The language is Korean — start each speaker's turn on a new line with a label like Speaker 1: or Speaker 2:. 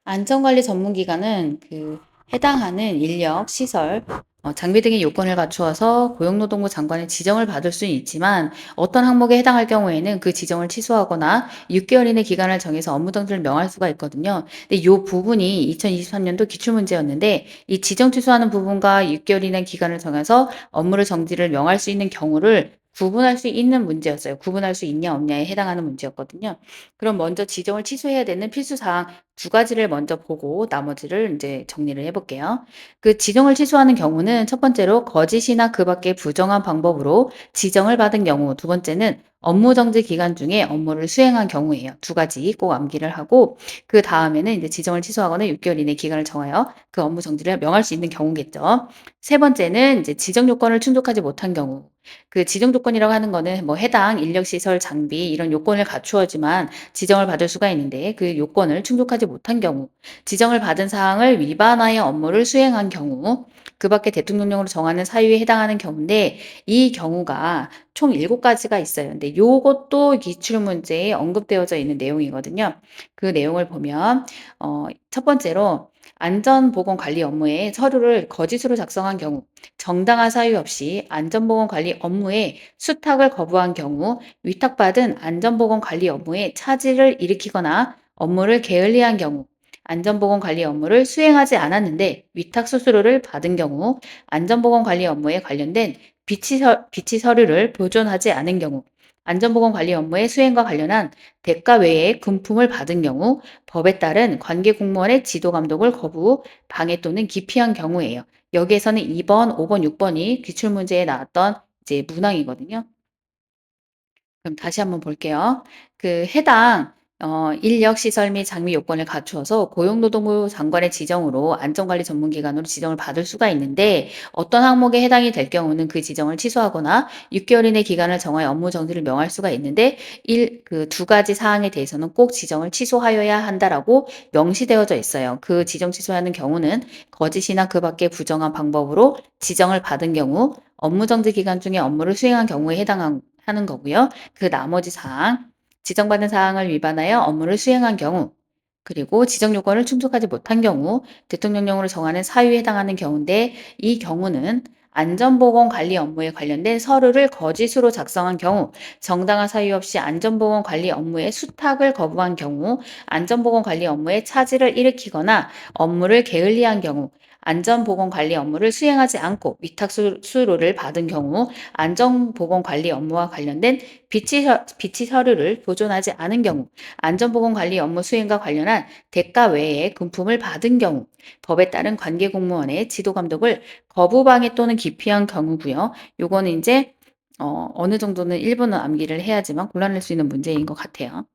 Speaker 1: 안전관리 전문기관은 해당하는 인력, 시설, 장비 등의 요건을 갖추어서 고용노동부 장관의 지정을 받을 수는 있지만 어떤 항목에 해당할 경우에는 그 지정을 취소하거나 6개월 이내 기간을 정해서 업무 정지를 명할 수가 있거든요. 근데 이 부분이 2023년도 기출문제였는데 이 지정 취소하는 부분과 6개월 이내 기간을 정해서 업무를 정지를 명할 수 있는 경우를 구분할 수 있는 문제였어요. 구분할 수 있냐 없냐에 해당하는 문제였거든요. 그럼 먼저 지정을 취소해야 되는 필수 사항 두 가지를 먼저 보고 나머지를 이제 정리를 해 볼게요. 그 지정을 취소하는 경우는 첫 번째로 거짓이나 그 밖의 부정한 방법으로 지정을 받은 경우, 두 번째는 업무 정지 기간 중에 업무를 수행한 경우예요. 두 가지 꼭 암기를 하고 그다음에는 이제 지정을 취소하거나 6개월 이내 기간을 정하여 그 업무 정지를 명할 수 있는 경우겠죠. 세 번째는 이제 지정 요건을 충족하지 못한 경우. 그 지정 조건이라고 하는 거는 뭐 해당 인력 시설 장비 이런 요건을 갖추어지만 지정을 받을 수가 있는데 그 요건을 충족하지 못한 경우, 지정을 받은 사항을 위반하여 업무를 수행한 경우, 그 밖에 대통령령으로 정하는 사유에 해당하는 경우인데 이 경우가 총 7가지가 있어요. 근데 요것도 기출 문제에 언급되어져 있는 내용이거든요. 그 내용을 보면 첫 번째로 안전보건관리 업무에 서류를 거짓으로 작성한 경우, 정당한 사유 없이 안전보건관리 업무에 수탁을 거부한 경우, 위탁받은 안전보건관리 업무에 차질을 일으키거나 업무를 게을리한 경우, 안전보건관리 업무를 수행하지 않았는데 위탁 수수료를 받은 경우, 안전보건관리 업무에 관련된 비치 서류를 보존하지 않은 경우, 안전보건관리 업무의 수행과 관련한 대가 외에 금품을 받은 경우, 법에 따른 관계 공무원의 지도 감독을 거부, 방해 또는 기피한 경우예요. 여기에서는 2번, 5번, 6번이 기출문제에 나왔던 이제 문항이거든요. 그럼 다시 한번 볼게요. 해당 인력 시설 및 장비 요건을 갖추어서 고용노동부 장관의 지정으로 안전관리 전문기관으로 지정을 받을 수가 있는데 어떤 항목에 해당이 될 경우는 그 지정을 취소하거나 6개월 이내 기간을 정하여 업무 정지를 명할 수가 있는데 그 두 가지 사항에 대해서는 꼭 지정을 취소하여야 한다라고 명시되어져 있어요. 그 지정 취소하는 경우는 거짓이나 그 밖의 부정한 방법으로 지정을 받은 경우, 업무 정지 기간 중에 업무를 수행한 경우에 해당하는 거고요. 그 나머지 사항, 지정받은 사항을 위반하여 업무를 수행한 경우, 그리고 지정 요건을 충족하지 못한 경우, 대통령령으로 정하는 사유에 해당하는 경우인데 이 경우는 안전보건 관리 업무에 관련된 서류를 거짓으로 작성한 경우, 정당한 사유 없이 안전보건 관리 업무에 수탁을 거부한 경우, 안전보건 관리 업무에 차질을 일으키거나 업무를 게을리한 경우, 안전보건 관리 업무를 수행하지 않고 위탁 수수료를 받은 경우, 안전보건 관리 업무와 관련된 비치 서류를 보존하지 않은 경우, 안전보건 관리 업무 수행과 관련한 대가 외에 금품을 받은 경우, 법에 따른 관계 공무원의 지도 감독을 거부방해 또는 기피한 경우고요. 요거는 이제 어느 정도는 일부는 암기를 해야지만 골라낼 수 있는 문제인 것 같아요.